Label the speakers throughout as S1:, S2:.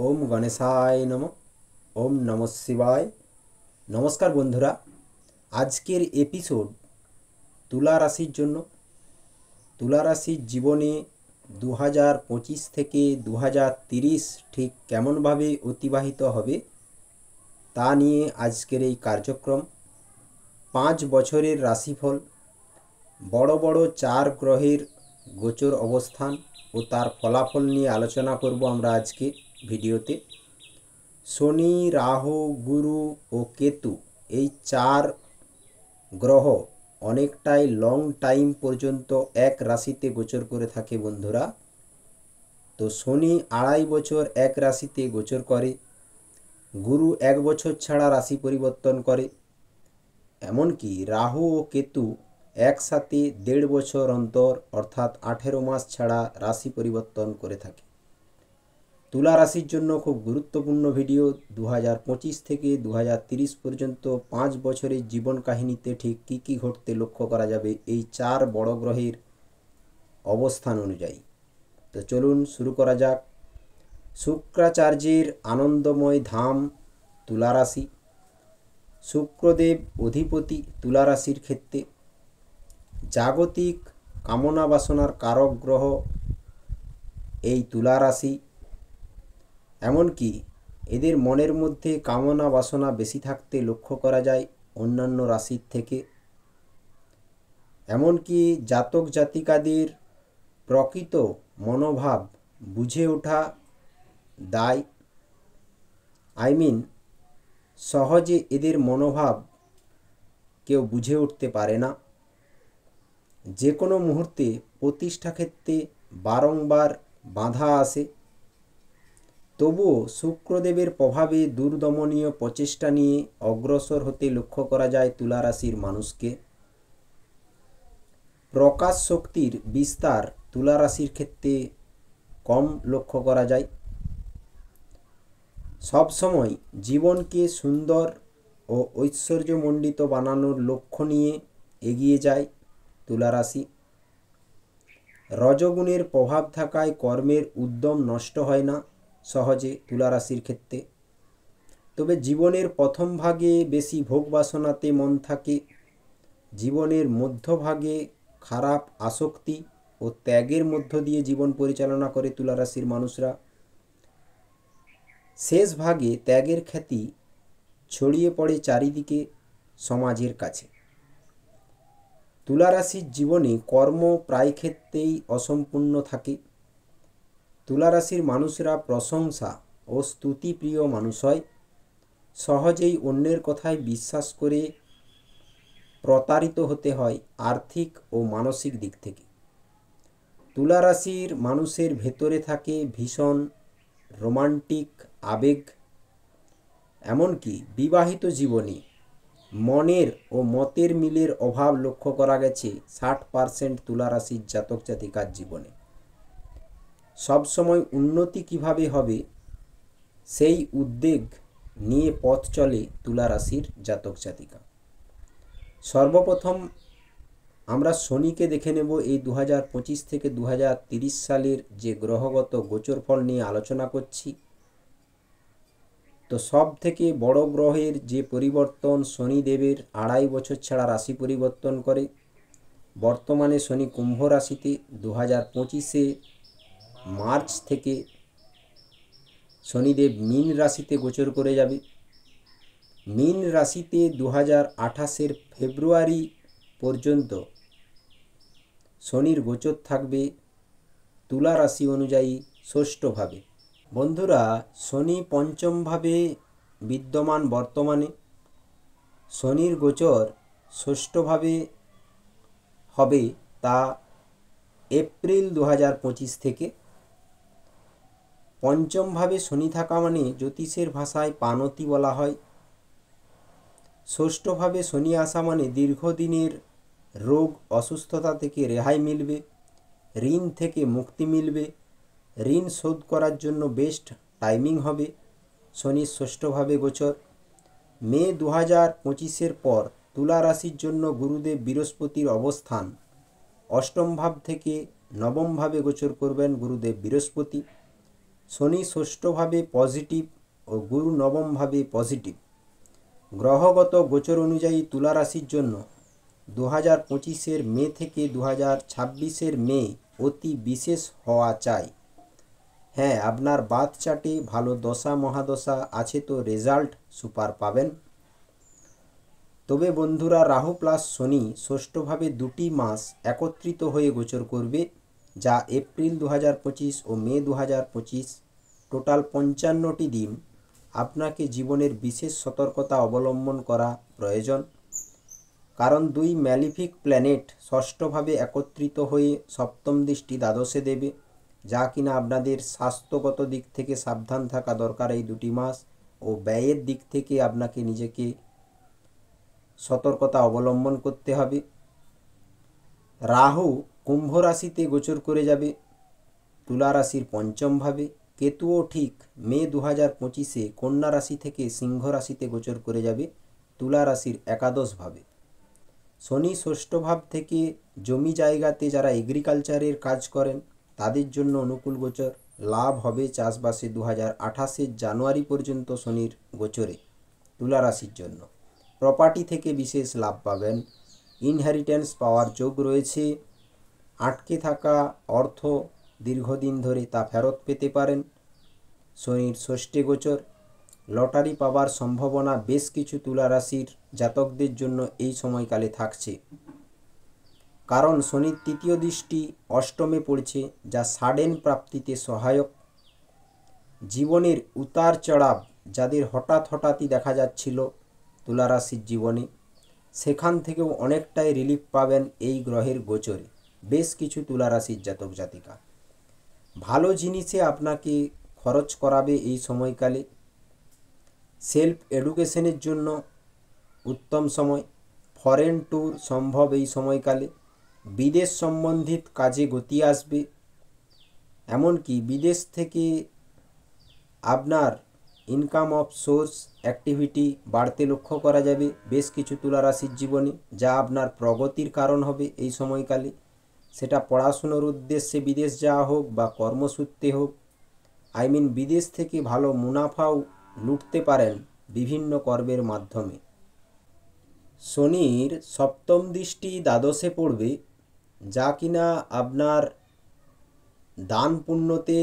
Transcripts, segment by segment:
S1: ओम गणेशाय नमः। ओम नमः शिवाय। नमस्कार बंधुरा, आजकेर एपिसोड तुला राशिर जन्य। तुला राशिर जीवने 2025 থেকে 2030 ठीक केमन भावे अतिबाहित हबे ता निये आजकेर এই कार्यक्रम। 5 বছরের রাশিফল, বড় বড় 4 গ্রহের গোচর অবস্থান ও তার ফলাফল নিয়ে আলোচনা করব আমরা আজকে ভিডিওতে। শনি, রাহু, গুরু ও কেতু এই 4 গ্রহ অনেকটাই লং টাইম পর্যন্ত এক রাশিতে গোচর করে থাকে বন্ধুরা। তো শনি 2.5 বছর এক রাশিতে গোচর করে, গুরু 1 বছর ছাড়া রাশি পরিবর্তন করে, এমনকি রাহু ও কেতু একসাথে 1.5 বছর অন্তর অর্থাৎ 18 মাস ছাড়া রাশি পরিবর্তন করে থাকে। তুলা রাশির জন্য খুব গুরুত্বপূর্ণ ভিডিও। 2025 থেকে 2030 পর্যন্ত 5 বছরের জীবন কাহিনীতে ঠিক কী কী ঘটতে লক্ষ্য করা যাবে এই 4 বড় গ্রহের অবস্থান অনুযায়ী। তো চলুন শুরু করা যাক। শুক্রাচার্যের আনন্দময় ধাম তুলা রাশি। শুক্রদেব অধিপতি তুলা রাশির ক্ষেত্রে। জাগতিক কামনা বাসনার কারক গ্রহ এই তুলা রাশি। এমনকি এদের মনের মধ্যে কামনা বাসনা বেশি থাকতে লক্ষ্য করা যায় অন্যান্য রাশির থেকে। এমনকি জাতক জাতিকাদের প্রকৃত মনোভাব বুঝে ওঠা দায়। সহজে এদের মনোভাব কেউ বুঝে উঠতে পারে না। যে কোনো মুহূর্তে প্রতিষ্ঠা ক্ষেত্রে বারংবার বাধা আসে। তবুও শুক্রদেবের প্রভাবে দুর্দমনীয় প্রচেষ্টা নিয়ে অগ্রসর হতে লক্ষ্য করা যায় তুলা রাশির মানুষকে। প্রকাশ শক্তির বিস্তার তুলা রাশির ক্ষেত্রে কম লক্ষ্য করা যায়। সবসময় জীবনকে সুন্দর ও ঐশ্বর্যমণ্ডিত বানানোর লক্ষ্য নিয়ে এগিয়ে যায় তুলা রাশি। রজগুণের প্রভাব থাকায় কর্মের উদ্যম নষ্ট হয় না সহজে তুলা রাশির ক্ষেত্রে। তবে জীবনের প্রথম ভাগে বেশি ভোগ বাসনাতে মন থাকে। জীবনের মধ্যভাগে খারাপ আসক্তি ও ত্যাগের মধ্য দিয়ে জীবন পরিচালনা করে তুলা রাশির মানুষরা। শেষ ভাগে ত্যাগের খ্যাতি ছড়িয়ে পড়ে চারিদিকে সমাজের কাছে। তুলা রাশির জীবনে কর্ম প্রায় ক্ষেত্রেই অসম্পূর্ণ থাকে। তুলা রাশির মানুষরা প্রশংসা ও স্তুতিপ্রিয় মানুষ হয়। সহজেই অন্যের কথায় বিশ্বাস করে প্রতারিত হতে হয় আর্থিক ও মানসিক দিক থেকে। তুলা রাশির মানুষের ভেতরে থাকে ভীষণ রোমান্টিক আবেগ। এমনকি বিবাহিত জীবনে মনের ও মতের মিলের অভাব লক্ষ্য করা গেছে 60% তুলা রাশির জাতক জাতিকার জীবনে। সবসময় উন্নতি কিভাবে হবে সেই উদ্বেগ নিয়ে পথ চলে তুলা রাশির জাতক জাতিকা। সর্বপ্রথম আমরা শনিকে দেখে নেব। এই 2025 থেকে 2030 সালের যে গ্রহগত গোচরফল নিয়ে আলোচনা করছি। তো সব থেকে বড় গ্রহের যে পরিবর্তন শনিদেবের 2.5 বছর ছাড়া রাশি পরিবর্তন করে। বর্তমানে শনি কুম্ভ রাশিতে, 2025-এ মার্চ থেকে শনিদেব মীন রাশিতে গোচর করে যাবে। মীন রাশিতে 2028-এর ফেব্রুয়ারি পর্যন্ত শনির গোচর থাকবে তুলা রাশি অনুযায়ী ষষ্ঠভাবে। বন্ধুরা, শনি পঞ্চমভাবে বিদ্যমান বর্তমানে। শনির গোচর ষষ্ঠভাবে হবে তা এপ্রিল 2025 থেকে। পঞ্চমভাবে শনি থাকা মানে জ্যোতিষের ভাষায় পানতি বলা হয়। ষষ্ঠভাবে শনি আসা মানে দীর্ঘদিনের রোগ অসুস্থতা থেকে রেহাই মিলবে, ঋণ থেকে মুক্তি মিলবে, ঋণ শোধ করার জন্য বেস্ট টাইমিং হবে শনির ষষ্ঠভাবে গোচর। মে 2025-এর পর তুলা রাশির জন্য গুরুদেব বৃহস্পতির অবস্থান অষ্টম ভাব থেকে নবম ভাবে গোচর করবেন গুরুদেব বৃহস্পতি। শনি ষষ্ঠভাবে পজিটিভ ও গুরু নবমভাবে পজিটিভ। গ্রহগত গোচর অনুযায়ী তুলা রাশির জন্য 2025-এর মে থেকে 2026-এর মে অতি বিশেষ হওয়া চাই। হ্যাঁ, আপনার বার্থ চার্টে ভালো দশা মহাদশা আছে তো রেজাল্ট সুপার পাবেন। তবে বন্ধুরা, রাহু প্লাস শনি ষষ্ঠভাবে 2টি মাস একত্রিত হয়ে গোচর করবে, যা এপ্রিল 2025 ও মে 2025, টোটাল 55টি দিন আপনাকে জীবনের বিশেষ সতর্কতা অবলম্বন করা প্রয়োজন। কারণ 2 ম্যালিফিক প্ল্যানেট ষষ্ঠভাবে একত্রিত হয়ে সপ্তম দৃষ্টি দ্বাদশে দেবে, যা কিনা আপনাদের স্বাস্থ্যগত দিক থেকে সাবধান থাকা দরকার এই 2টি মাস, ও ব্যয়ের দিক থেকে আপনাকে নিজেকে সতর্কতা অবলম্বন করতে হবে। রাহু কুম্ভ রাশিতে গোচর করে যাবে তুলা রাশির পঞ্চমভাবে। কেতুও ঠিক মে 2025-এ কন্যা রাশি থেকে সিংহ রাশিতে গোচর করে যাবে তুলা রাশির একাদশভাবে। শনি ষষ্ঠ ভাব থেকে জমি জায়গাতে যারা এগ্রিকালচারের কাজ করেন তাদের জন্য অনুকূল গোচর। লাভ হবে চাষবাসে 2028-এর জানুয়ারি পর্যন্ত শনির গোচরে তুলা রাশির জন্য। প্রপার্টি থেকে বিশেষ লাভ পাবেন, ইনহেরিটেন্স পাওয়ার যোগ রয়েছে, আটকে থাকা অর্থ দীর্ঘদিন ধরে তা ফেরত পেতে পারেন। শনির ষষ্ঠে গোচর, লটারি পাওয়ার সম্ভাবনা বেশ কিছু তুলা রাশির জাতকদের জন্য এই সময়কালে থাকছে, কারণ শনির তৃতীয় দৃষ্টি অষ্টমে পড়ছে, যা সাডেন প্রাপ্তিতে সহায়ক। জীবনের উতার চড়াব যাদের হঠাৎই দেখা যাচ্ছিল তুলা রাশির জীবনে, সেখান থেকেও অনেকটাই রিলিফ পাবেন এই গ্রহের গোচরে বেশ কিছু তুলা রাশির জাতক জাতিকা। ভালো জিনিসে আপনাকে খরচ করাবে এই সময়কালে। সেলফ এডুকেশনের জন্য উত্তম সময়। ফরেন ট্যুর সম্ভব এই সময়কালে। বিদেশ সম্বন্ধিত কাজে গতি আসবে, এমনকি বিদেশ থেকে আপনার ইনকাম অফ সোর্স অ্যাক্টিভিটি বাড়তে লক্ষ্য করা যাবে বেশ কিছু তুলা রাশির জীবনে, যা আপনার প্রগতির কারণ হবে এই সময়কালে। সেটা পড়াশুনোর উদ্দেশ্যে বিদেশ যাওয়া হোক বা কর্মসূত্রে হোক, বিদেশ থেকে ভালো মুনাফাও লুটতে পারেন বিভিন্ন কর্মের মাধ্যমে। শনির সপ্তম দৃষ্টি দ্বাদশে পড়বে, যা কিনা আপনার দান পুণ্যতে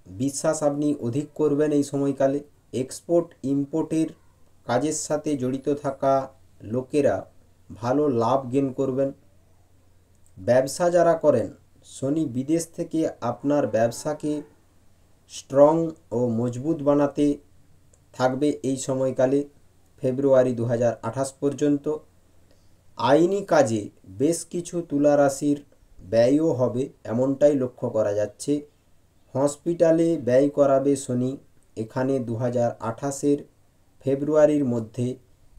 S1: বিশ্বাস আপনি অধিক করবেন এই সময়কালে। এক্সপোর্ট ইম্পোর্টের কাজের সাথে জড়িত থাকা লোকেরা ভালো লাভ গেইন করবেন। ব্যবসা যারা করেন, শনি বিদেশ থেকে আপনার ব্যবসাকে স্ট্রং ও মজবুত বানাতে থাকবে এই সময়কালে ফেব্রুয়ারি 2028 পর্যন্ত। আইনি কাজে বেশ কিছু তুলা রাশির ব্যয়ও হবে এমনটাই লক্ষ্য করা যাচ্ছে। হসপিটালে ব্যয় করাবে শনি, এখানে 2028-এর ফেব্রুয়ারির মধ্যে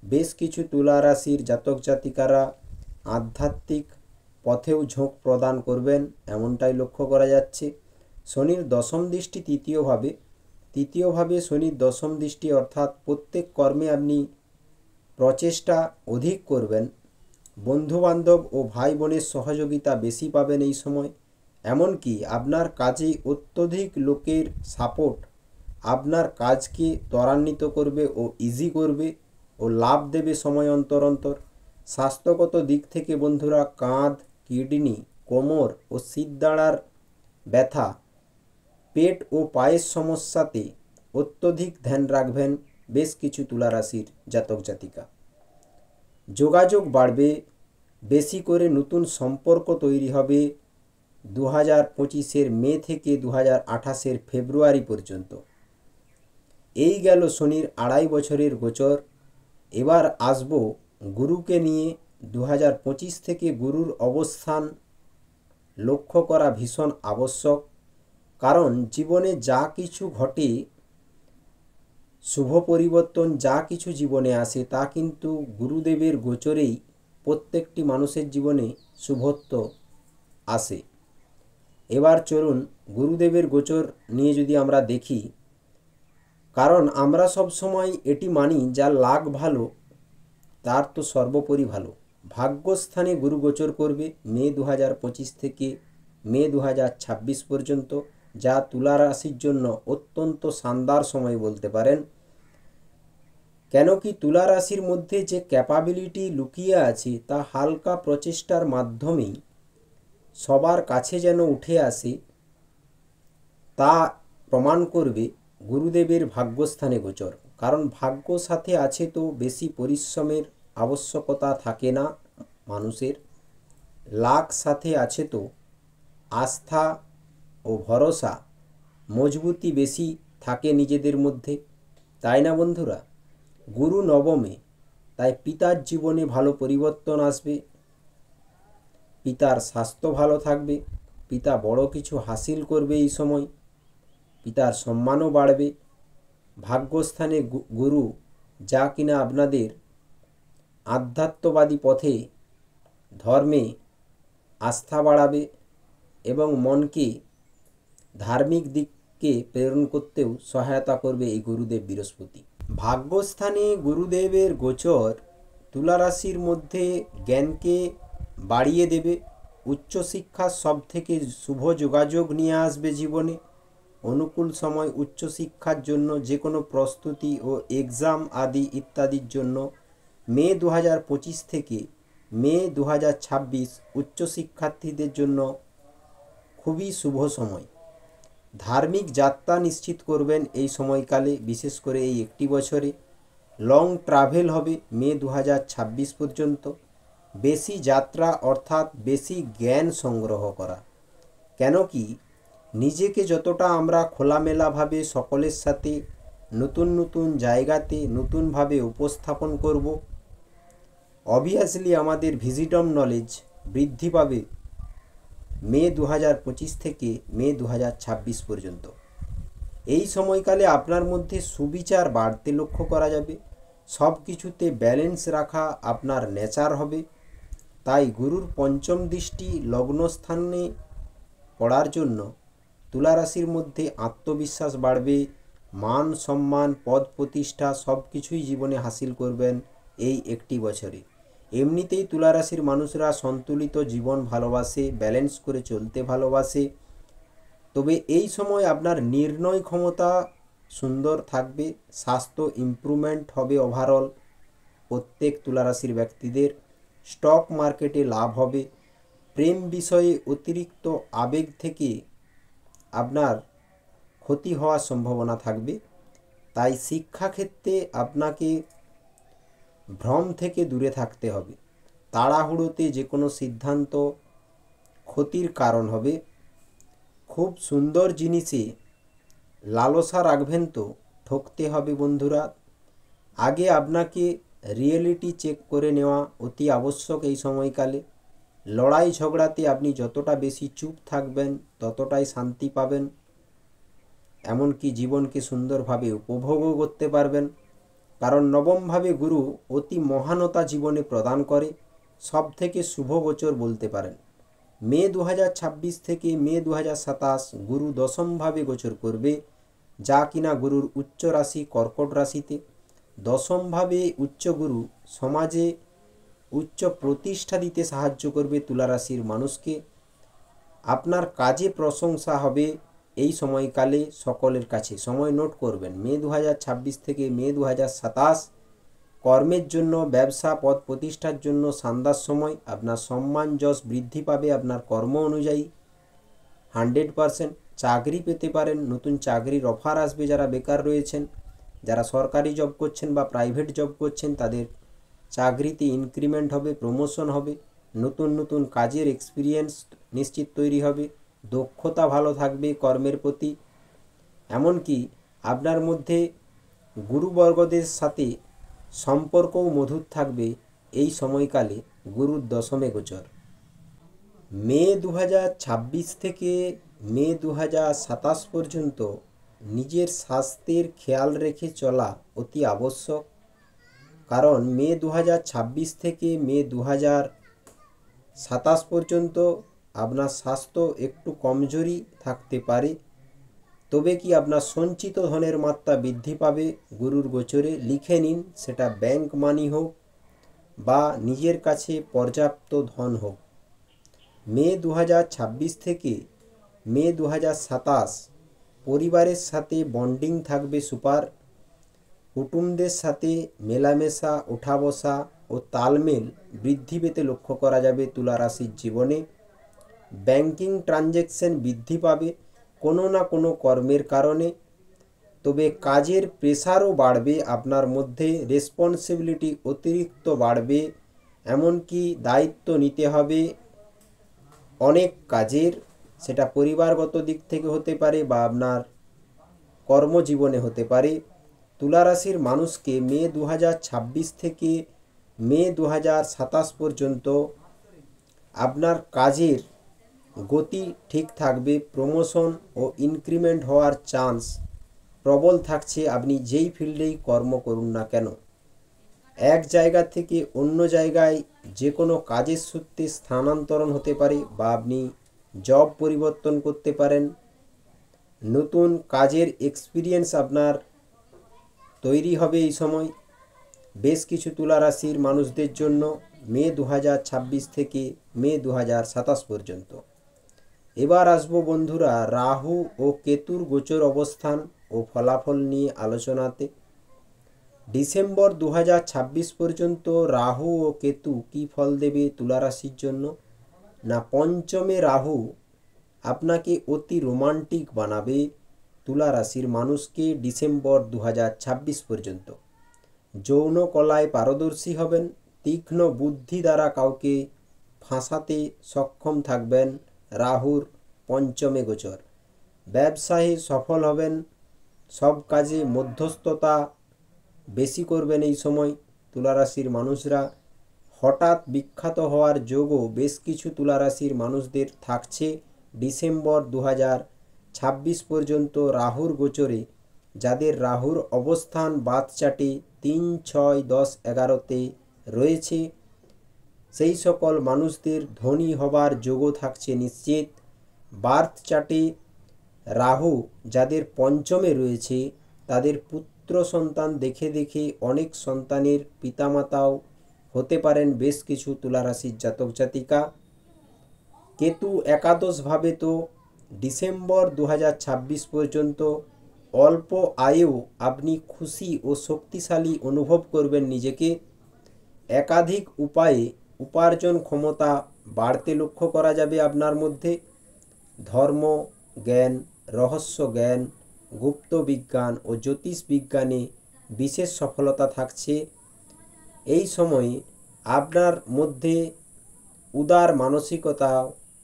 S1: বেশ কিছু তুলা রাশির জাতক জাতিকারা আধ্যাত্মিক পথেও ঝোঁক প্রদান করবেন এমনটাই লক্ষ্য করা যাচ্ছে। শনির দশম দৃষ্টি তৃতীয়ভাবে শনির দশম দৃষ্টি, অর্থাৎ প্রত্যেক কর্মে আপনি প্রচেষ্টা অধিক করবেন। বন্ধুবান্ধব ও ভাই বোনের সহযোগিতা বেশি পাবেন এই সময়, এমনকি আপনার কাজে অত্যধিক লোকের সাপোর্ট আপনার কাজকে ত্বরান্বিত করবে ও ইজি করবে ও লাভ দেবে সময় অন্তর অন্তর। স্বাস্থ্যগত দিক থেকে বন্ধুরা, কাঁধ, কিডনি, কোমর ও শিরদাঁড়ার ব্যথা, পেট ও পায়ের সমস্যাতে অত্যধিক ধ্যান রাখবেন বেশ কিছু তুলা রাশির জাতক জাতিকা। যোগাযোগ বাড়বে, বেশি করে নতুন সম্পর্ক তৈরি হবে 2025-এর মে থেকে 2028-এর ফেব্রুয়ারি পর্যন্ত। এই গেল শনির 2.5 বছরের গোচর। এবার আসবো গুরুকে নিয়ে। 2025 থেকে গুরুর অবস্থান লক্ষ্য করা ভীষণ আবশ্যক, কারণ জীবনে যা কিছু ঘটে, শুভ পরিবর্তন যা কিছু জীবনে আসে, তা কিন্তু গুরুদেবের গোচরেই প্রত্যেকটি মানুষের জীবনে শুভত্ব আসে। এবার চলুন গুরুদেবের গোচর নিয়ে যদি আমরা দেখি, কারণ আমরা সব সময় এটি মানি যা লাক ভালো তার তো সর্বোপরি ভালো। ভাগ্যস্থানে গুরু গোচর করবে মে 2025 থেকে মে 2026 পর্যন্ত। যা তুলা রাশির জন্য অত্যন্ত শানদার সময় বলতে পারেন। কেন কি তুলা রাশির মধ্যে যে ক্যাপাবিলিটি লুকিয়ে আছে তা হালকা প্রচেষ্টার মাধ্যমেই সবার কাছে যেন উঠে আসে তা প্রমাণ করবে গুরুদেবের ভাগ্যস্থানে গোচর। কারণ ভাগ্য সাথে আছে তো বেশি পরিশ্রমের আবশ্যকতা থাকে না মানুষের। লাক সাথে আছে তো আস্থা ও ভরসা মজবুতি বেশি থাকে নিজেদের মধ্যে, তাই না বন্ধুরা? গুরু নবমে, তাই পিতার জীবনে ভালো পরিবর্তন আসবে, পিতার স্বাস্থ্য ভালো থাকবে, পিতা বড় কিছু হাসিল করবে এই সময়, পিতার সম্মানও বাড়বে। ভাগ্যস্থানে গুরু, যা কিনা আপনাদের আধ্যাত্মবাদী পথে ধর্মে আস্থা বাড়াবে এবং মনকে ধার্মিক দিকে প্রেরণ করতেও সহায়তা করবে এই গুরুদেব বৃহস্পতি। ভাগ্যস্থানে গুরুদেবের গোচর তুলা রাশির মধ্যে জ্ঞানকে বাড়িয়ে দেবে, উচ্চশিক্ষার সব থেকে শুভ যোগাযোগ নিয়ে আসবে জীবনে। অনুকূল সময় উচ্চশিক্ষার জন্য যে কোনো প্রস্তুতি ও এক্সাম আদি ইত্যাদির জন্য মে 2025 থেকে মে 2026 উচ্চশিক্ষার্থীদের জন্য খুবই শুভ সময়। ধার্মিক যাত্রা নিশ্চিত করবেন এই সময়কালে, বিশেষ করে এই একটি বছরে। লং ট্রাভেল হবে মে 2026 পর্যন্ত। বেশি যাত্রা অর্থাৎ বেশি জ্ঞান সংগ্রহ করা। কেন কি নিজেকে যতটা আমরা খোলামেলাভাবে সকলের সাথে নতুন নতুন জায়গাতে নতুনভাবে উপস্থাপন করব, অবভিয়াসলি আমাদের ভিজিটম নলেজ বৃদ্ধি পাবে মে 2025 থেকে মে 2026 পর্যন্ত। এই সময়কালে আপনার মধ্যে সুবিচার বাড়তে লক্ষ্য করা যাবে। সব কিছুতে ব্যালেন্স রাখা আপনার নেচার হবে। তাই গুরুর পঞ্চম দৃষ্টি লগ্নস্থানে পড়ার জন্য তুলা রাশির মধ্যে আত্মবিশ্বাস বাড়বে, মান সম্মান পদ প্রতিষ্ঠা সব কিছুই জীবনে হাসিল করবেন এই একটি বছরে। এমনিতেই তুলা রাশির মানুষরা সন্তুলিত জীবন ভালোবাসে, ব্যালেন্স করে চলতে ভালোবাসে। তবে এই সময় আপনার নির্ণয় ক্ষমতা সুন্দর থাকবে, স্বাস্থ্য ইমপ্রুভমেন্ট হবে ওভারঅল প্রত্যেক তুলা রাশির ব্যক্তিদের। স্টক মার্কেটে লাভ হবে। প্রেম বিষয়ে অতিরিক্ত আবেগ থেকে আপনার ক্ষতি হওয়ার সম্ভাবনা থাকবে। তাই শিক্ষাক্ষেত্রে আপনাকে ভ্রম থেকে দূরে থাকতে হবে। তাড়াহুড়োতে যে কোনো সিদ্ধান্ত ক্ষতির কারণ হবে। খুব সুন্দর জিনিসে লালসা রাখবেন তো ঠকতে হবে বন্ধুরা। আগে আপনাকে রিয়েলিটি চেক করে নেওয়া অতি আবশ্যক এই সময়কালে। লড়াই ঝগড়াতে আপনি যতটা বেশি চুপ থাকবেন ততটাই শান্তি পাবেন, এমনকি জীবনকে সুন্দরভাবে উপভোগও করতে পারবেন। কারণ নবমভাবে গুরু অতি মহানতা জীবনে প্রদান করে, সব থেকে শুভ গোচর বলতে পারেন। মে 2026 থেকে মে 2027 গুরু দশমভাবে গোচর করবে, যা কিনা গুরুর উচ্চ রাশি কর্কট রাশিতে। দশমভাবে উচ্চ গুরু সমাজে উচ্চ প্রতিষ্ঠা দিতে সাহায্য করবে তুলা রাশির মানুষকে। আপনার কাজে প্রশংসা হবে এই সময়কালে সকলের কাছে। সময় নোট করবেন, মে 2026 থেকে মে 2027 কর্মের জন্য, ব্যবসা পদ প্রতিষ্ঠার জন্য শানদার সময়। আপনার সম্মান যশ বৃদ্ধি পাবে আপনার কর্ম অনুযায়ী 100%। চাকরি পেতে পারেন, নতুন চাকরির অফার আসবে যারা বেকার রয়েছেন। যারা সরকারি জব করছেন বা প্রাইভেট জব করছেন তাদের চাকরিতে ইনক্রিমেন্ট হবে, প্রমোশন হবে, নতুন নতুন কাজের এক্সপিরিয়েন্স নিশ্চিত তৈরি হবে, দক্ষতা ভালো থাকবে কর্মের প্রতি। এমনকি আপনার মধ্যে গুরুবর্গদের সাথে সম্পর্কও মধুর থাকবে এই সময়কালে গুরুর দশমে গোচর। মে 2026 থেকে মে 2027 পর্যন্ত নিজের স্বাস্থ্যের খেয়াল রেখে চলা অতি আবশ্যক। কারণ মে 2026 থেকে মে 2027 পর্যন্ত আপনার স্বাস্থ্য একটু কমজোরি থাকতে পারে। তবে কি আপনার সঞ্চিত ধনের মাত্রা বৃদ্ধি পাবে গুরুর গোচরে। লিখে নিন, সেটা ব্যাংক মানি হোক বা নিজের কাছে পর্যাপ্ত ধন হোক। মে 2026 থেকে মে 2027 পরিবারের সাথে বন্ডিং থাকবে সুপার। কুটুমদের সাথে মেলামেশা, ওঠা বসা ও তালমেল বৃদ্ধি পেতে লক্ষ্য করা যাবে তুলা রাশির জীবনে। ব্যাংকিং ট্রানজ্যাকশন বৃদ্ধি পাবে কোনো না কোনো কর্মের কারণে। তবে কাজের প্রেশারও বাড়বে, আপনার মধ্যে রেসপন্সিবিলিটি অতিরিক্ত বাড়বে, এমনকি দায়িত্ব নিতে হবে অনেক কাজের। সেটা পরিবারগত দিক থেকে হতে পারে বা আপনার কর্মজীবনে হতে পারে। তুলা রাশির মানুষকে মে 2026 থেকে মে 2027 পর্যন্ত আপনার কাজের গতি ঠিক থাকবে। প্রমোশন ও ইনক্রিমেন্ট হওয়ার চান্স প্রবল থাকছে, আপনি যেই ফিল্ডেই কর্ম করুন না কেন। এক জায়গা থেকে অন্য জায়গায় যে কোনো কাজের সূত্রে স্থানান্তরণ হতে পারে বা আপনি জব পরিবর্তন করতে পারেন। নতুন কাজের এক্সপিরিয়েন্স আপনার তৈরি হবে এই সময় বেশ কিছু তুলা রাশির মানুষদের জন্য মে 2026 থেকে মে 2027 পর্যন্ত। এবার আসবো বন্ধুরা রাহু ও কেতুর গোচর অবস্থান ও ফলাফল নিয়ে আলোচনাতে। ডিসেম্বর 2026 পর্যন্ত রাহু ও কেতু কী ফল দেবে তুলা রাশির জন্য? না, পঞ্চমে রাহু আপনাকে অতি রোমান্টিক বানাবে তুলা রাশির মানুষকে ডিসেম্বর 2026 পর্যন্ত। যৌন কলায় পারদর্শী হবেন, তীক্ষ্ণ বুদ্ধি দ্বারা কাউকে ফাঁসাতে সক্ষম থাকবেন রাহুর পঞ্চমে গোচর। ব্যবসায় সফল হবেন, সব কাজে মধ্যস্থতা বেশি করবেন এই সময় তুলা রাশির মানুষরা। হঠাৎ বিখ্যাত হওয়ার যোগও বেশ কিছু তুলা রাশির মানুষদের থাকছে ডিসেম্বর 2026 পর্যন্ত রাহুর গোচরে। যাদের রাহুর অবস্থান বাতচাটে 3, 6, 10, 11তে রয়েছে সেই সকল মানুষদের ধনী হবার যোগও থাকছে নিশ্চিত। বার্থ চার্টে রাহু যাদের পঞ্চমে রয়েছে তাদের পুত্র সন্তান দেখে দেখে অনেক সন্তানের পিতামাতাও হতে পারেন বেশ কিছু তুলা রাশির জাতক জাতিকা। কেতু একাদশভাবে তো ডিসেম্বর 2026 পর্যন্ত অল্প আয়েও আপনি খুশি ও শক্তিশালী অনুভব করবেন নিজেকে। একাধিক উপায়ে উপার্জন ক্ষমতা বাড়তে লক্ষ্য করা যাবে আপনার মধ্যে। ধর্ম জ্ঞান, রহস্য জ্ঞান, গুপ্ত বিজ্ঞান ও জ্যোতিষ বিজ্ঞানে বিশেষ সফলতা থাকছে এই সময়ে। আপনার মধ্যে উদার মানসিকতা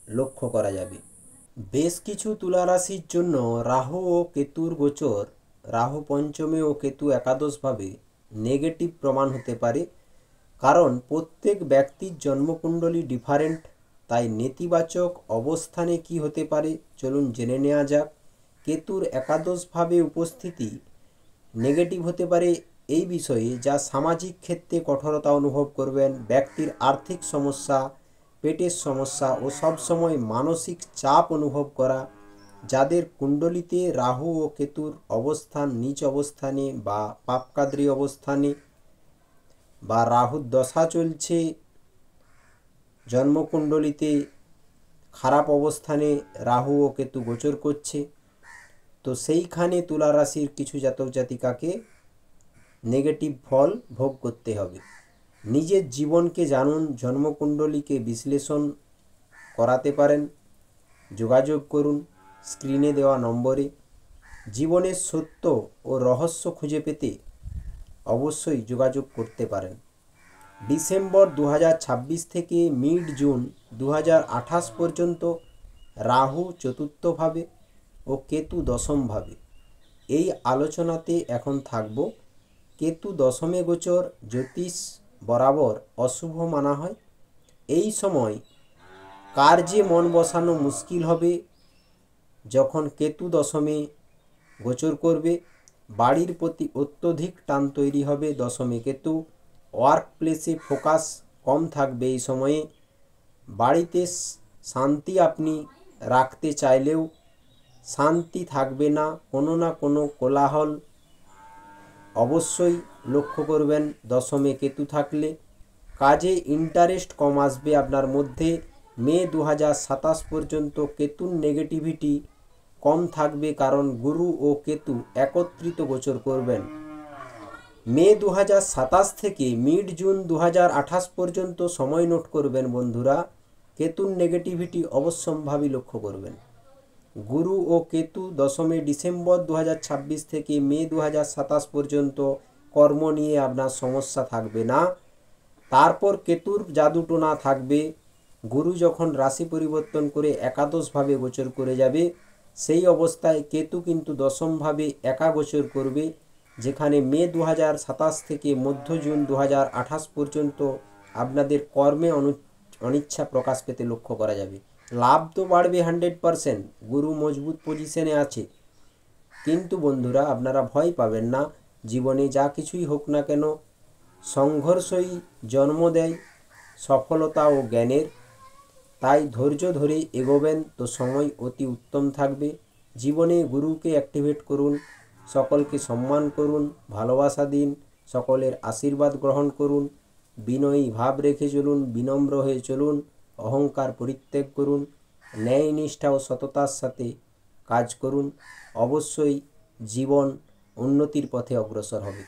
S1: লক্ষ্য করা যাবে। বেশ কিছু তুলা রাশির জন্য রাহু ও কেতুর গোচর, রাহু পঞ্চমে ও কেতু একাদশভাবে নেগেটিভ প্রমাণ হতে পারে, কারণ প্রত্যেক ব্যক্তির জন্মকুণ্ডলী ডিফারেন্ট। তাই নেতিবাচক অবস্থানে কি হতে পারে চলুন জেনে নেওয়া যাক। কেতুর একাদশভাবে উপস্থিতি নেগেটিভ হতে পারে এই বিষয়ে, যা সামাজিক ক্ষেত্রে কঠোরতা অনুভব করবেন, ব্যক্তির আর্থিক সমস্যা, পেটের সমস্যা ও সবসময় মানসিক চাপ অনুভব করা। যাদের কুণ্ডলিতে রাহু ও কেতুর অবস্থান নিচ অবস্থানে বা পাপকাদ্রি অবস্থানে বা রাহুর দশা চলছে, জন্মকুণ্ডলিতে খারাপ অবস্থানে রাহু ও কেতু গোচর করছে, তো সেইখানে তুলা রাশির কিছু জাতক জাতিকাকে নেগেটিভ ফল ভোগ করতে হবে। নিজের জীবনকে জানুন, জন্মকুণ্ডলীকে বিশ্লেষণ করাতে পারেন, যোগাযোগ করুন স্ক্রিনে দেওয়া নম্বরে। জীবনের সত্য ও রহস্য খুঁজে পেতে অবশ্যই যোগাযোগ করতে পারেন। ডিসেম্বর 2026 থেকে মিড জুন 2028 পর্যন্ত রাহু চতুর্থভাবে ও কেতু দশমভাবে। এই আলোচনাতে এখন থাকব কেতু দশমে গোচর জ্যোতিষ বরাবর অশুভ মানা হয়। এই সময় কার্যে মন বসানো মুশকিল হবে যখন কেতু দশমে গোচর করবে। বাড়ির প্রতি অত্যধিক টান তৈরি হবে দশমে কেতু। ওয়ার্ক প্লেসে ফোকাস কম থাকবে এই সময়ে। বাড়িতে শান্তি আপনি রাখতে চাইলেও শান্তি থাকবে না, কোনো না কোনো কোলাহল অবশ্যই লক্ষ্য করবেন দশমে কেতু থাকলে। কাজে ইন্টারেস্ট কম আসবে আপনার মধ্যে, মে 2027 পর্যন্ত কেতুর নেগেটিভিটি কম থাকবে, কারণ গুরু ও কেতু একত্রিত গোচর করবেন। মে 2027 থেকে মিড জুন 2028 পর্যন্ত সময় নোট করবেন বন্ধুরা। কেতুর নেগেটিভিটি অবশ্যম্ভাবী লক্ষ্য করবেন। গুরু ও কেতু দশমে ডিসেম্বর 2026 থেকে মে 2027 পর্যন্ত কর্ম নিয়ে আপনার সমস্যা থাকবে না। তারপর কেতুর জাদুটোনা থাকবে। গুরু যখন রাশি পরিবর্তন করে একাদশভাবে গোচর করে যাবে, সেই অবস্থায় কেতু কিন্তু দশমভাবে একা গোচর করবে, যেখানে মে 2027 থেকে মধ্য জুন 2028 পর্যন্ত আপনাদের কর্মে অনিচ্ছা প্রকাশ পেতে লক্ষ্য করা যাবে। লাভ তো বাড়বে 100%, গুরু মজবুত পজিশনে আছে। কিন্তু বন্ধুরা, আপনারা ভয় পাবেন না। জীবনে যা কিছুই হোক না কেন, সংঘর্ষই জন্ম দেয় সফলতা ও জ্ঞানের। তাই ধৈর্য ধরে এগোবেন তো সময় অতি উত্তম থাকবে। জীবনে গুরুকে অ্যাক্টিভেট করুন, সকলকে সম্মান করুন, ভালোবাসা দিন, সকলের আশীর্বাদ গ্রহণ করুন, বিনয়ী ভাব রেখে চলুন, বিনম্র হয়ে চলুন, অহংকার পরিত্যাগ করুন, ন্যায় নিষ্ঠা ও সততার সাথে কাজ করুন। অবশ্যই জীবন উন্নতির পথে অগ্রসর হবে।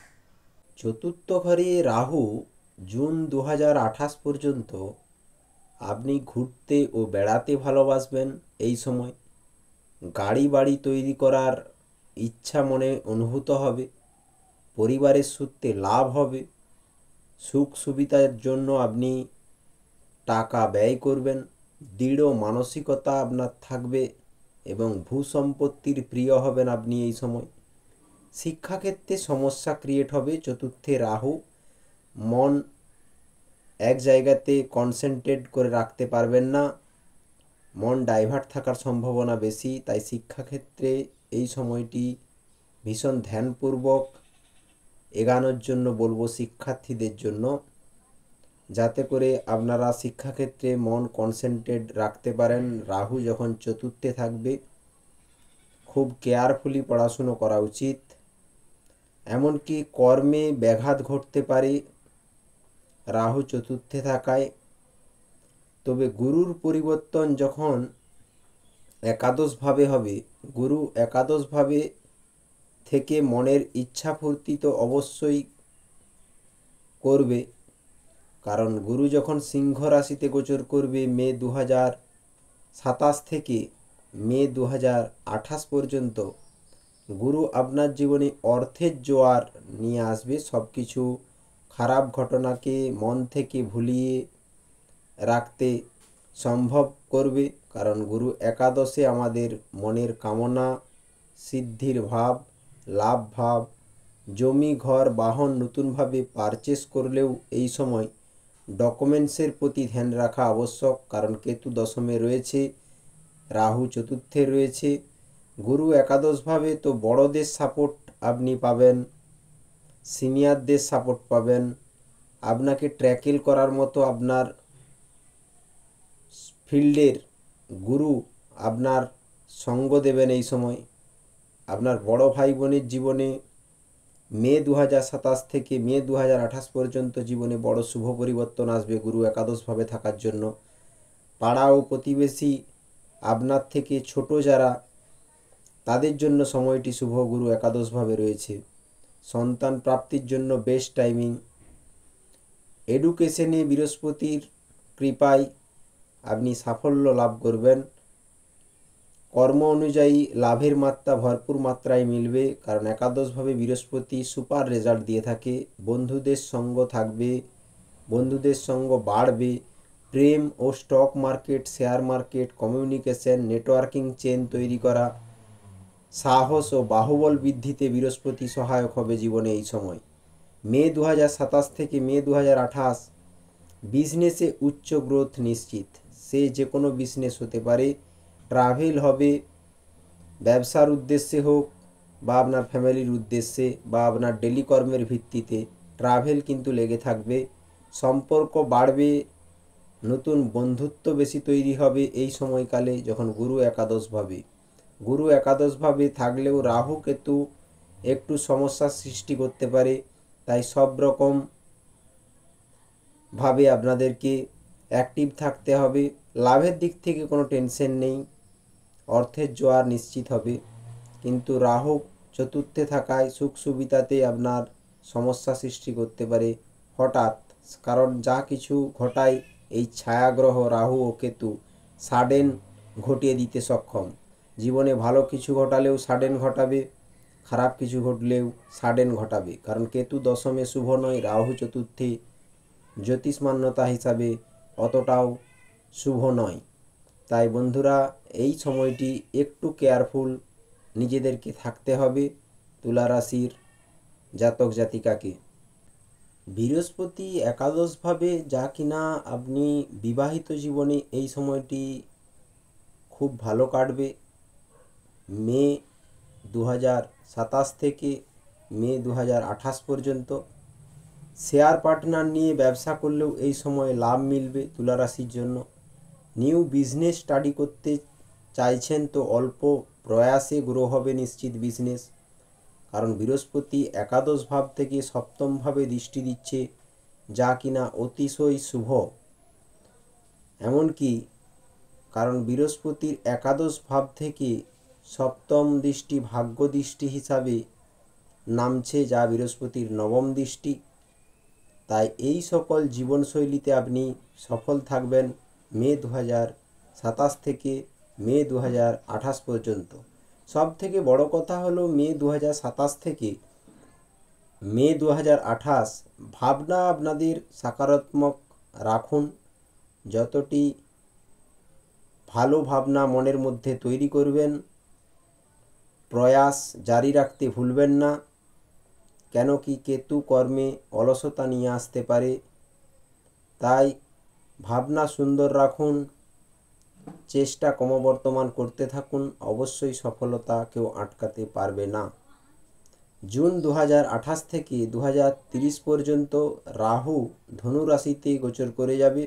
S1: চতুর্থ ঘরে রাহু জুন 2028 পর্যন্ত আপনি ঘুরতে ও বেড়াতে ভালোবাসবেন। এই সময় গাড়ি বাড়ি তৈরি করার ইচ্ছা মনে অনুভূত হবে। পরিবারের সূত্রে লাভ হবে। সুখ সুবিধার জন্য আপনি টাকা ব্যয় করবেন। দৃঢ় মানসিকতা আপনার থাকবে এবং ভূসম্পত্তির প্রিয় হবেন আপনি এই সময়। শিক্ষাক্ষেত্রে সমস্যা ক্রিয়েট হবে। চতুর্থে রাহু, মন এক জায়গাতে কনসেন্ট্রেট করে রাখতে পারবেন না, মন ডাইভার্ট থাকার সম্ভাবনা বেশি। তাই শিক্ষাক্ষেত্রে এই সময়টি ভীষণ ধ্যানপূর্বক এগানোর জন্য বলবো শিক্ষার্থীদের জন্য, যাতে করে আপনারা শিক্ষাক্ষেত্রে মন কনসেন্ট্রেট রাখতে পারেন। রাহু যখন চতুর্থে থাকবে, খুব কেয়ারফুলি পড়াশুনো করা উচিত। এমনকি কর্মে ব্যাঘাত ঘটতে পারে রাহু চতুর্থে থাকায়। তবে গুরুর পরিবর্তন যখন একাদশভাবে হবে, গুরু একাদশভাবে থেকে মনের ইচ্ছা পূর্তি তো অবশ্যই করবে, কারণ গুরু যখন সিংহ রাশিতে গোচর করবে মে 2027 থেকে মে 2028 পর্যন্ত, গুরু আপনার জীবনে অর্থের জোয়ার নিয়ে আসবে। সব কিছু খারাপ ঘটনাকে মন থেকে ভুলিয়ে রাখতে সম্ভব করবে, কারণ গুরু একাদশে আমাদের মনের কামনা সিদ্ধির ভাব, লাভ ভাব, জমি ঘর বাহন নতুনভাবে পারচেস করলেও এই সময় ডকুমেন্টসের প্রতি ধ্যান রাখা আবশ্যক, কারণ কেতু দশমে রয়েছে, রাহু চতুর্থে রয়েছে, গুরু একাদশভাবে। তো বড়দের সাপোর্ট আপনি পাবেন, সিনিয়রদের সাপোর্ট পাবেন, আপনাকে ট্র্যাকেল করার মতো আপনার ফিল্ডের গুরু আপনার সঙ্গ দেবেন এই সময়। আপনার বড় ভাই বোনের জীবনে মে 2027 থেকে মে 2028 পর্যন্ত জীবনে বড় শুভ পরিবর্তন আসবে গুরু একাদশভাবে থাকার জন্য। পাড়া ও প্রতিবেশী, আপনার থেকে ছোট যারা, তাদের জন্য সময়টি শুভ গুরু একাদশভাবে রয়েছে। সন্তান প্রাপ্তির জন্য বেস্ট টাইমিং। এডুকেশনে বৃহস্পতির কৃপায় আপনি সাফল্য লাভ করবেন। কর্ম অনুযায়ী লাভের মাত্রা ভরপুর মাত্রায় মিলবে, কারণ একাদশভাবে বৃহস্পতি সুপার রেজাল্ট দিয়ে থাকে। বন্ধুদের সঙ্গ থাকবে, বন্ধুদের সঙ্গ বাড়বে। প্রেম ও stock market, share market, communication, networking chain তৈরি করা, সাহস ও বাহুবল বৃদ্ধিতে বৃহস্পতি সহায়ক হবে জীবনে এই সময়। মে 2027 থেকে মে 2028 বিজনেসে উচ্চ গ্রোথ নিশ্চিত। সে যে কোনো বিজনেস হতে পারে, ট্রাভেল হবে, ব্যবসার উদ্দেশ্যে হোক বা আপনার ফ্যামিলির উদ্দেশ্যে বা আপনার ডেলি কর্মের ভিত্তিতে ট্রাভেল কিন্তু লেগে থাকবে। সম্পর্ক বাড়বে, নতুন বন্ধুত্ব বেশি তৈরি হবে এই সময়কালে যখন গুরু একাদশভাবে। গুরু একাদশভাবে থাকলেও রাহু কেতু একটু সমস্যার সৃষ্টি করতে পারে। তাই সব রকম ভাবে আপনাদেরকে অ্যাক্টিভ থাকতে হবে। লাভের দিক থেকে কোনো টেনশন নেই, অর্থের জোয়ার নিশ্চিত হবে। কিন্তু রাহু চতুর্থে থাকায় সুখ সুবিধাতে আপনার সমস্যা সৃষ্টি করতে পারে হঠাৎ, কারণ যা কিছু ঘটায় এই ছায়াগ্রহ রাহু ও কেতু সাডেন ঘটিয়ে দিতে সক্ষম। জীবনে ভালো কিছু ঘটালেও সাডেন ঘটাবে, খারাপ কিছু ঘটলেও সাডেন ঘটাবে, কারণ কেতু দশমে শুভ নয়, রাহু চতুর্থে জ্যোতিষ মান্যতা হিসাবে অতটাও শুভ নয়। তাই বন্ধুরা, এই সময়টি একটু কেয়ারফুল নিজেদেরকে থাকতে হবে তুলা রাশির জাতক জাতিকাকে। বৃহস্পতি একাদশভাবে, যা কিনা আপনি বিবাহিত জীবনে এই সময়টি খুব ভালো কাটবে। মে 2027 থেকে মে 2028 পর্যন্ত শেয়ার পার্টনার নিয়ে ব্যবসা করলেও এই সময় লাভ মিলবে তুলা রাশির জন্য। নিউ বিজনেস স্টাডি করতে চাইছেন তো অল্প প্রয়াসে গ্রো হবে নিশ্চিত বিজনেস, কারণ বৃহস্পতি একাদশ ভাব থেকে সপ্তম ভাবে দৃষ্টি দিচ্ছে, যা কিনা অতিশয় শুভ। এমনকি কারণ বৃহস্পতির একাদশ ভাব থেকে সপ্তম দৃষ্টি ভাগ্য দৃষ্টি হিসাবে নামছে, যা বৃহস্পতির নবম দৃষ্টি। তাই এই সকল জীবনশৈলীতে আপনি সফল থাকবেন মে 2027 থেকে মে 2028 পর্যন্ত। সব থেকে বড় কথা হলো মে 2027 থেকে মে 2028 ভাবনা আপনাদের সকারাত্মক রাখুন। যতটি ভালো ভাবনা মনের মধ্যে তৈরি করবেন, প্রয়াস জারি রাখতে ভুলবেন না, কেন কি কেতু কর্মে অলসতা নিয়ে আসতে পারে। তাই ভাবনা সুন্দর রাখুন, চেষ্টা ক্রমবর্ধমান করতে থাকুন, অবশ্যই সফলতা কেউ আটকাতে পারবে না। জুন 2028 থেকে 2030 পর্যন্ত রাহু ধনু রাশিতে গোচর করে যাবে,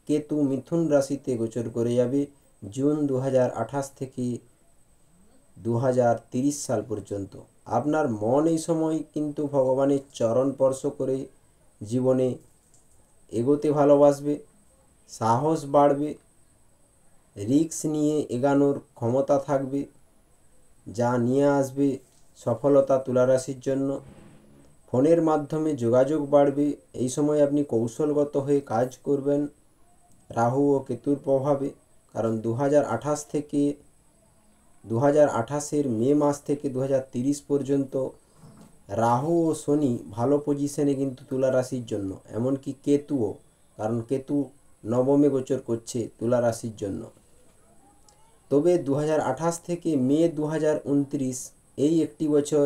S1: কেতু মিথুন রাশিতে গোচর করে যাবে জুন 2028 থেকে 2030 সাল পর্যন্ত। আপনার মন এই সময় কিন্তু ভগবানের চরণ স্পর্শ করে জীবনে এগোতে ভালোবাসবে, সাহস বাড়বে, রিস্ক নিয়ে এগানোর ক্ষমতা থাকবে, যা নিয়ে আসবে সফলতা তুলা রাশির জন্য। ফোনের মাধ্যমে যোগাযোগ বাড়বে, এই সময় আপনি কৌশলগত হয়ে কাজ করবেন রাহু ও কেতুর প্রভাবে, কারণ 2028 থেকে 2028-এর মে মাস থেকে 2030 পর্যন্ত রাহু ও শনি ভালো পজিশনে কিন্তু তুলা রাশির জন্য, এমনকি কেতুও, কারণ কেতু নবমে গোচর করছে তুলা রাশির জন্য। তবে 2028 থেকে মে 2029 এই একটি বছর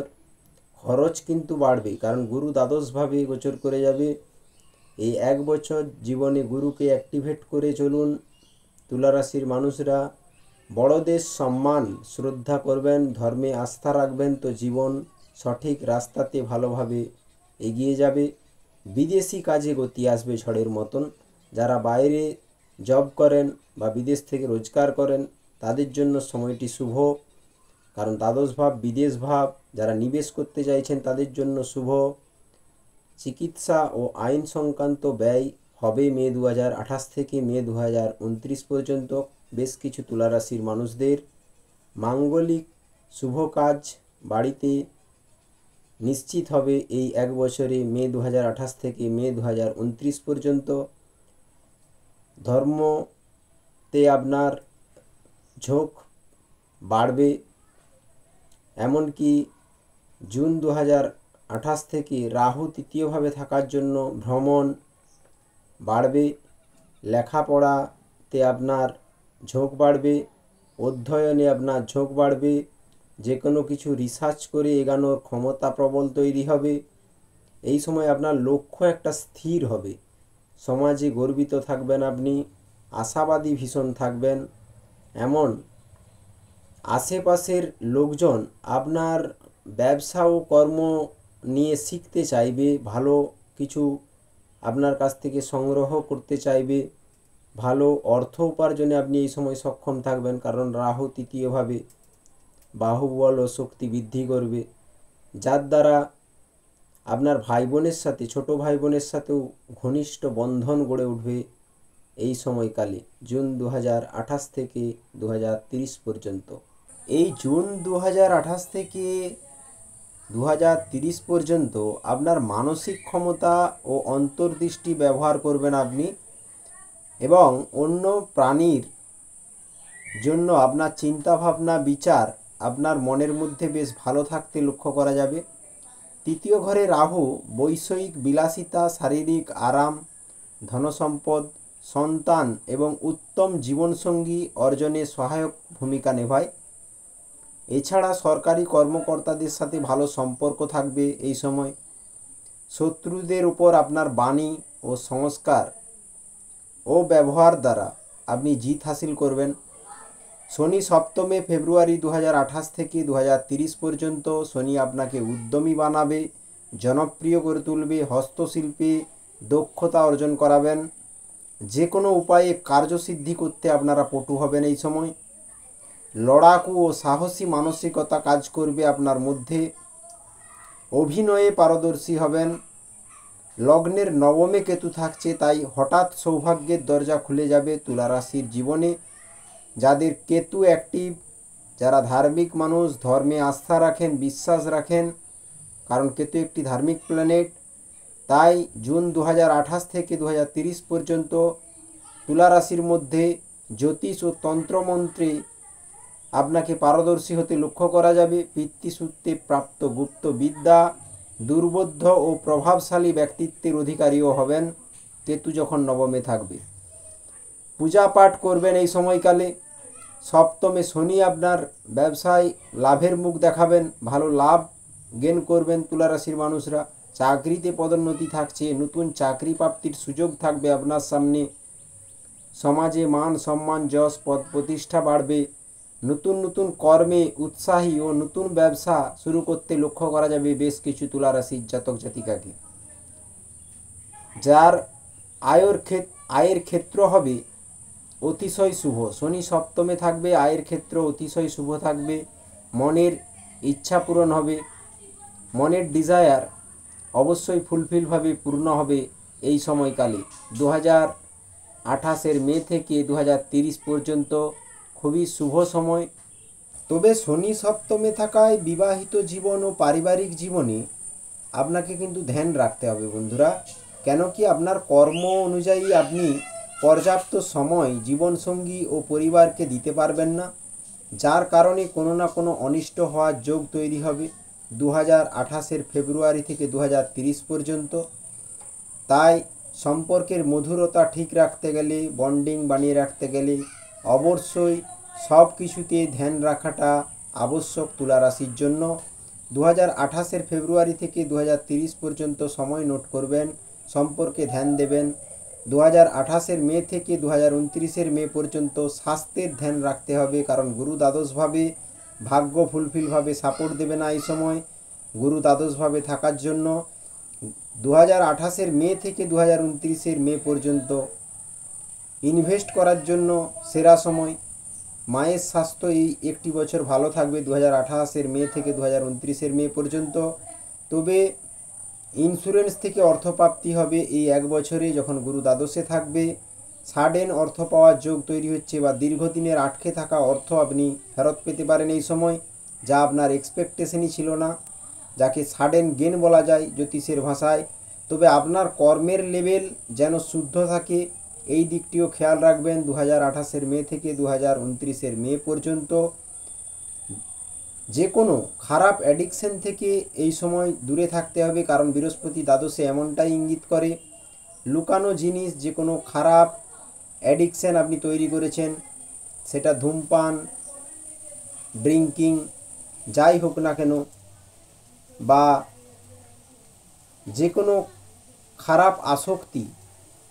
S1: খরচ কিন্তু বাড়বে, কারণ গুরু দ্বাদশভাবে গোচর করে যাবে। এই এক বছর জীবনে গুরুকে অ্যাক্টিভেট করে চলুন তুলা রাশির মানুষরা। বড়দের সম্মান শ্রদ্ধা করবেন, ধর্মে আস্থা রাখবেন, তো জীবন সঠিক রাস্তাতে ভালোভাবে এগিয়ে যাবে। বিদেশি কাজে গতি আসবে ঝড়ের মতন। যারা বাইরে জব করেন বা বিদেশ থেকে রোজগার করেন তাদের জন্য সময়টি শুভ, কারণ দ্বাদশ ভাব বিদেশ ভাব। যারা নিবেশ করতে চাইছেন তাদের জন্য শুভ। চিকিৎসা ও আইন সংক্রান্ত ব্যয় হবে মে 2028 থেকে মে 2029 পর্যন্ত বেশ কিছু তুলা রাশির মানুষদের। মাঙ্গলিক শুভ কাজ বাড়িতে নিশ্চিত হবে এই এক বছরে মে 2028 থেকে মে 2029 পর্যন্ত। ধর্মতে আপনার ঝোঁক বাড়বে, এমনকি জুন 2028 থেকে রাহু তৃতীয়ভাবে থাকার জন্য ভ্রমণ বাড়বে, লেখাপড়াতে আপনার ঝোঁক বাড়বে, অধ্যয়নে আপনার ঝোঁক বাড়বে, যে কোনো কিছু রিসার্চ করে এগানোর ক্ষমতা প্রবল তৈরি হবে। এই সময় আপনার লক্ষ্য একটা স্থির হবে, সমাজে গর্বিত থাকবেন আপনি, আশাবাদী ভীষণ থাকবেন। এমন আশেপাশের লোকজন আপনার ব্যবসা ও কর্ম নিয়ে শিখতে চাইবে, ভালো কিছু আপনার কাছ থেকে সংগ্রহ করতে চাইবে, ভালো অর্থ উপার্জনে আপনি এই সময় সক্ষম থাকবেন, কারণ রাহু তৃতীয়ভাবে বাহুবল ও শক্তি বৃদ্ধি করবে, যার দ্বারা আপনার ভাই বোনের সাথে, ছোট ভাই বোনের সাথেও ঘনিষ্ঠ বন্ধন গড়ে উঠবে। এই সময়কালে, জুন 2028 থেকে 2030 পর্যন্ত। এই জুন 2028 থেকে 2030 পর্যন্ত আপনার মানসিক ক্ষমতা ও অন্তর্দৃষ্টি ব্যবহার করবেন আপনি, এবং অন্য প্রাণীর জন্য আপনার চিন্তাভাবনা বিচার আপনার মনের মধ্যে বেশ ভালো থাকতে লক্ষ্য করা যাবে। তৃতীয় ঘরে রাহু বৈষয়িক বিলাসিতা, শারীরিক আরাম, ধনসম্পদ, সন্তান এবং উত্তম জীবনসঙ্গী অর্জনে সহায়ক ভূমিকা নেভায়। এছাড়া সরকারি কর্মকর্তাদের সাথে ভালো সম্পর্ক থাকবে এই সময়। শত্রুদের উপর আপনার বাণী ও সংস্কার ও ব্যবহার দ্বারা আপনি জিত হাসিল করবেন। শনি সপ্তমে ফেব্রুয়ারি 2028 থেকে 2030 পর্যন্ত শনি আপনাকে উদ্যমী বানাবে, জনপ্রিয় করে তুলবে, হস্তশিল্পে দক্ষতা অর্জন করাবেন। যে কোনো উপায়ে কার্যসিদ্ধি করতে আপনারা পটু হবেন এই সময়। লড়াকু ও সাহসী মানসিকতা কাজ করবে আপনার মধ্যে। অভিনয়ে পারদর্শী হবেন। লগ্নের নবমে কেতু থাকছে, তাই হঠাৎ সৌভাগ্যের দরজা খুলে যাবে তুলা রাশির জীবনে। যাদের কেতু অ্যাক্টিভ, যারা ধার্মিক মানুষ, ধর্মে আস্থা রাখেন, বিশ্বাস রাখেন, কারণ কেতু একটি ধার্মিক প্ল্যানেট, তাই জুন 2028 থেকে 2030 পর্যন্ত তুলা রাশির মধ্যে জ্যোতিষ ও তন্ত্রমন্ত্রে আপনাকে পারদর্শী হতে লক্ষ্য করা যাবে। পিতৃসূত্রে প্রাপ্ত গুপ্ত বিদ্যা, দুর্বোধ্য ও প্রভাবশালী ব্যক্তিত্বের অধিকারীও হবেন কেতু যখন নবমে থাকবে। পূজা পাঠ করবেন এই সময়কালে। সপ্তমে শনি আপনার ব্যবসায় লাভের মুখ দেখাবেন, ভালো লাভ গেইন করবেন তুলা রাশির মানুষরা। চাকরিতে পদোন্নতি থাকছে, নতুন চাকরি প্রাপ্তির সুযোগ থাকবে আপনার সামনে। সমাজে মান সম্মান যশ পদ প্রতিষ্ঠা বাড়বে। নতুন নতুন কর্মে উৎসাহী ও নতুন ব্যবসা শুরু করতে লক্ষ্য করা যাবে বেশ কিছু তুলা রাশির জাতক জাতিকাকে। যার আয়ের ক্ষেত্র হবে অতিশয় শুভ। শনি সপ্তমে থাকবে, আয়ের ক্ষেত্র অতিশয় শুভ থাকবে। মনের ইচ্ছা পূরণ হবে, মনের ডিজায়ার অবশ্যই ফুলফিলভাবে পূর্ণ হবে এই সময়কালে। 2028 মে থেকে 2030 পর্যন্ত খুবই শুভ সময়। তবে শনি সপ্তমে থাকায় বিবাহিত জীবন ও পারিবারিক জীবনে আপনাকে কিন্তু ধ্যান রাখতে হবে বন্ধুরা। কেন কি আপনার কর্ম অনুযায়ী আপনি পর্যাপ্ত সময় জীবনসঙ্গী ও পরিবারকে দিতে পারবেন না, যার কারণে কোনো না কোনো অনিষ্ট হওয়ার যোগ তৈরি হবে 2028 ফেব্রুয়ারি থেকে 2030 পর্যন্ত। তাই সম্পর্কের মধুরতা ঠিক রাখতে গেলে, বন্ডিং বানিয়ে রাখতে গেলে অবশ্যই সব কিছুতে ধ্যান রাখাটা আবশ্যক তুলা রাশির জন্য। 2028 ফেব্রুয়ারি থেকে 2030 পর্যন্ত সময় নোট করবেন, সম্পর্কে ধ্যান দেবেন। 2028 মে থেকে 2029 মে পর্যন্ত স্বাস্থ্যের ধ্যান রাখতে হবে, কারণ গুরু দ্বাদশভাবে ভাগ্য ফুলফিলভাবে সাপোর্ট দেবে না এই সময়। গুরু দ্বাদশভাবে থাকার জন্য 2028 মে থেকে 2029 মে পর্যন্ত ইনভেস্ট করার জন্য সেরা সময়। মায়ের স্বাস্থ্য এই একটি বছর ভালো থাকবে 2028 মে থেকে 2029 মে পর্যন্ত। তবে ইন্স্যুরেন্স থেকে অর্থপ্রাপ্তি হবে এই এক বছরে যখন গুরু দ্বাদশে থাকবে। সাডেন অর্থ পাওয়ার যোগ তৈরি হচ্ছে, বা দীর্ঘদিনের আটকে থাকা অর্থ আপনি ফেরত পেতে পারেন এই সময়, যা আপনার এক্সপেকটেশনই ছিল না, যাকে সাডেন গেন বলা যায় জ্যোতিষের ভাষায়। তবে আপনার কর্মের লেভেল যেন শুদ্ধ থাকে এই দিকটিও খেয়াল রাখবেন 2028 মে থেকে 2029 মে পর্যন্ত। যে কোনো খারাপ অ্যাডিকশন থেকে এই সময় দূরে থাকতে হবে, কারণ বৃহস্পতি দ্বাদশে এমনটাই ইঙ্গিত করে। লুকানো জিনিস, যে কোনো খারাপ অ্যাডিকশন আপনি তৈরি করেছেন, সেটা ধূমপান, ড্রিঙ্কিং, যাই হোক না কেন, বা যে কোনো খারাপ আসক্তি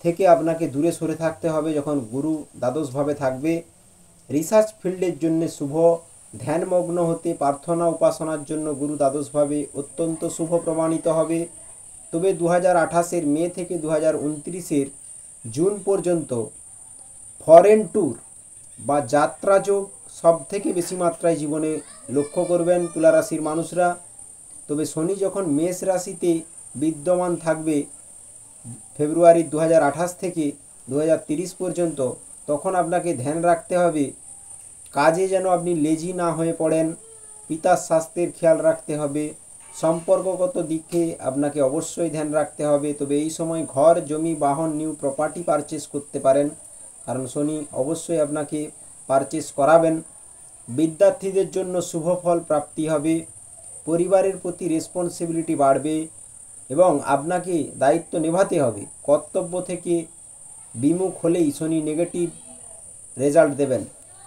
S1: থেকে আপনাকে দূরে সরে থাকতে হবে যখন গুরু দ্বাদশভাবে থাকবে। রিসার্চ ফিল্ডের জন্য শুভ, ধ্যানমগ্ন হতে, প্রার্থনা উপাসনার জন্য গুরু দ্বাদশভাবে অত্যন্ত শুভ প্রমাণিত হবে। তবে 2028 মে থেকে 2029 জুন পর্যন্ত ফরেন ট্যুর বা যাত্রাযোগ সব থেকে বেশি মাত্রায় জীবনে লক্ষ্য করবেন তুলা রাশির মানুষরা। তবে শনি যখন মেষ রাশিতে বিদ্যমান থাকবে ফেব্রুয়ারি 2028 থেকে, 2030 পর্যন্ত, তখন আপনাকে ধ্যান রাখতে হবে কাজে যেন আপনি লেজি না হয়ে পড়েন, পিতার স্বাস্থ্যের খেয়াল রাখতে হবে, সম্পর্কগত দিকে আপনাকে অবশ্যই ধ্যান রাখতে হবে। তবে এই সময় ঘর, জমি, বাহন, নিউ প্রপার্টি পারচেস করতে পারেন, কারণ শনি অবশ্যই আপনাকে পারচেস করাবেন। বিদ্যার্থীদের জন্য শুভ ফল প্রাপ্তি হবে, পরিবারের প্রতি রেসপন্সিবিলিটি বাড়বে এবং আপনাকে দায়িত্ব নেভাতে হবে। কর্তব্য থেকে বিমুখ হলেই শনি নেগেটিভ রেজাল্ট দেবেন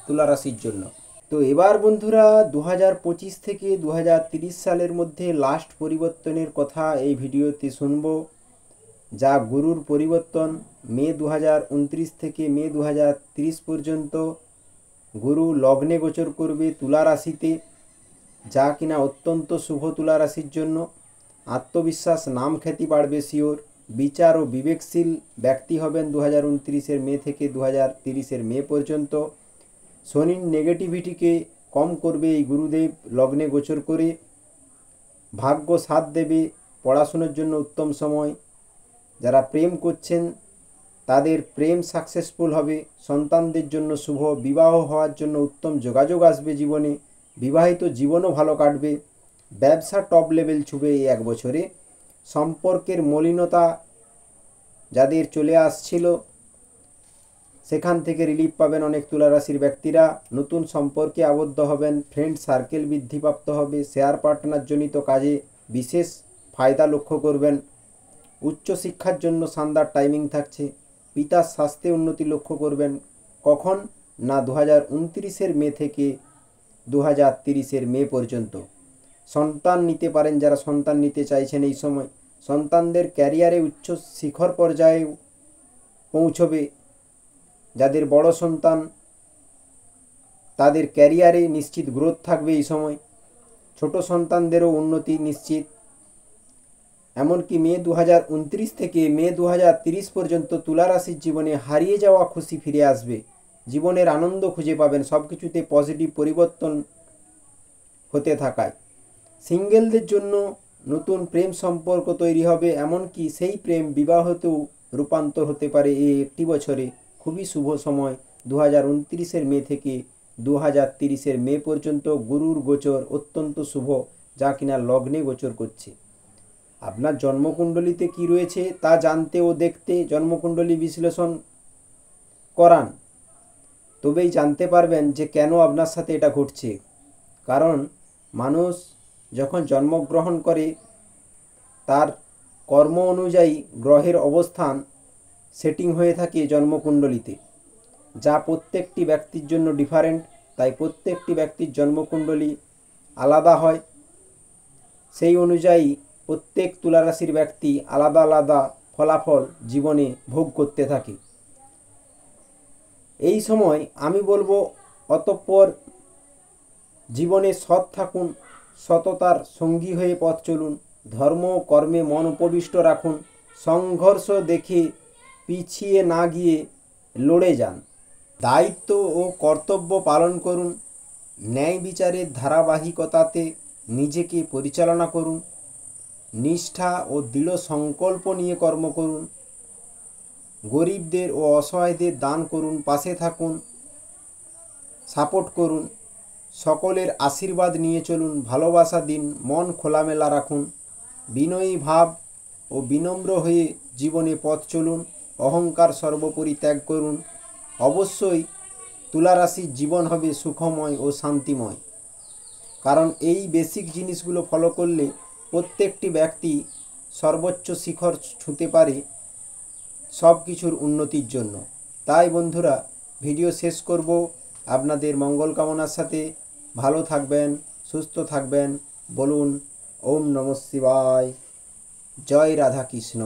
S1: তুলা রাশির জন্য। তো এবার বন্ধুরা 2025 থেকে 2030 সালের মধ্যে লাস্ট পরিবর্তনের কথা এই ভিডিওতে শুনবো, যা গুরুর পরিবর্তন। মে 2029 থেকে মে 2030 পর্যন্ত গুরু লগ্নে গোচর করবে তুলা রাশিতে, যা কিনা অত্যন্ত শুভ তুলা রাশির জন্য। আত্মবিশ্বাস, নাম খ্যাতি বাড়বে শিওর। বিচার ও বিবেকশীল ব্যক্তি হবেন 2029 মে থেকে 2030 মে পর্যন্ত। শনির নেগেটিভিটিকে কম করবে এই গুরুদেব লগ্নে গোচর করে। ভাগ্য সাথ দেবে, পড়াশোনার জন্য উত্তম সময়। যারা প্রেম করছেন তাদের প্রেম সাকসেসফুল হবে, সন্তানদের জন্য শুভ, বিবাহ হওয়ার জন্য উত্তম যোগাযোগ আসবে জীবনে, বিবাহিত জীবনও ভালো কাটবে। ব্যবসা টপ লেভেল ছুবে এই এক বছরে। সম্পর্কের মলিনতা যাদের চলে আসছিল সেখান থেকে রিলিফ পাবেন অনেক তুলা রাশির ব্যক্তিরা। নতুন সম্পর্কে আবদ্ধ হবেন, ফ্রেন্ড সার্কেল বৃদ্ধিপ্রাপ্ত হবে, শেয়ার পার্টনার জনিত কাজে বিশেষ ফায়দা লক্ষ্য করবেন। উচ্চশিক্ষার জন্য শানদার টাইমিং থাকছে। পিতার স্বাস্থ্যে উন্নতি লক্ষ্য করবেন। কখন না 2029 মে থেকে 2030 মে পর্যন্ত। সন্তান নিতে পারেন যারা সন্তান নিতে চাইছেন এই সময়। সন্তানদের ক্যারিয়ারে উচ্চ শিখর পর্যায়ে পৌঁছবে। যাদের বড় সন্তান তাদের ক্যারিয়ারে নিশ্চিত গ্রোথ থাকবে এই সময়। ছোট সন্তানদেরও উন্নতি নিশ্চিত। এমনকি মে 2029 থেকে মে 2030 পর্যন্ত তুলা রাশির জীবনে হারিয়ে যাওয়া খুশি ফিরে আসবে। জীবনের আনন্দ খুঁজে পাবেন, সব কিছুতে পজিটিভ পরিবর্তন হতে থাকায়। সিঙ্গেলদের জন্য নতুন প্রেম সম্পর্ক তৈরি হবে, এমনকি সেই প্রেম বিবাহতেও রূপান্তর হতে পারে এই একটি বছরে। খুবই শুভ সময় 2029 মে থেকে 2030 মে পর্যন্ত গুরুর গোচর অত্যন্ত শুভ, যা কিনা লগ্নে গোচর করছে। আপনার জন্মকুণ্ডলিতে কি রয়েছে তা জানতে ও দেখতে জন্মকুণ্ডলী বিশ্লেষণ করান, তবেই জানতে পারবেন যে কেন আপনার সাথে এটা ঘটছে। কারণ মানুষ যখন জন্মগ্রহণ করে তার কর্ম অনুযায়ী গ্রহের অবস্থান সেটিং হয়ে থাকে জন্মকুণ্ডলিতে, যা প্রত্যেকটি ব্যক্তির জন্য ডিফারেন্ট। তাই প্রত্যেকটি ব্যক্তির জন্মকুণ্ডলী আলাদা হয়, সেই অনুযায়ী প্রত্যেক তুলারাশির ব্যক্তি আলাদা আলাদা ফলাফল জীবনে ভোগ করতে থাকে। এই সময় আমি বলবো অতঃপর জীবনে সৎ থাকুন, সততার সঙ্গী হয়ে পথ চলুন, ধর্ম কর্মে মন উপবিষ্ট রাখুন, সংঘর্ষ দেখে পিছিয়ে না গিয়ে লড়ে যান, দায়িত্ব ও কর্তব্য পালন করুন, ন্যায় বিচারের ধারাবাহিকতাতে নিজেকে পরিচালনা করুন, নিষ্ঠা ও দৃঢ় সংকল্প নিয়ে কর্ম করুন, গরিবদের ও অসহায়দের দান করুন, পাশে থাকুন, সাপোর্ট করুন, সকলের আশীর্বাদ নিয়ে চলুন, ভালোবাসা দিন, মন খোলামেলা রাখুন, বিনয়ী ভাব ও বিনম্র হয়ে জীবনে পথ চলুন, অহংকার সর্বোপরি ত্যাগ করুন। অবশ্যই তুলা রাশির জীবন হবে সুখময় ও শান্তিময়, কারণ এই বেসিক জিনিসগুলো ফলো করলে প্রত্যেকটি ব্যক্তি সর্বোচ্চ শিখর ছুঁতে পারে সব কিছুর উন্নতির জন্য। তাই বন্ধুরা ভিডিও শেষ করব আপনাদের মঙ্গল কামনার সাথে। ভালো থাকবেন, সুস্থ থাকবেন। বলুন ওম নমঃ শিবায়। জয় রাধা কৃষ্ণ।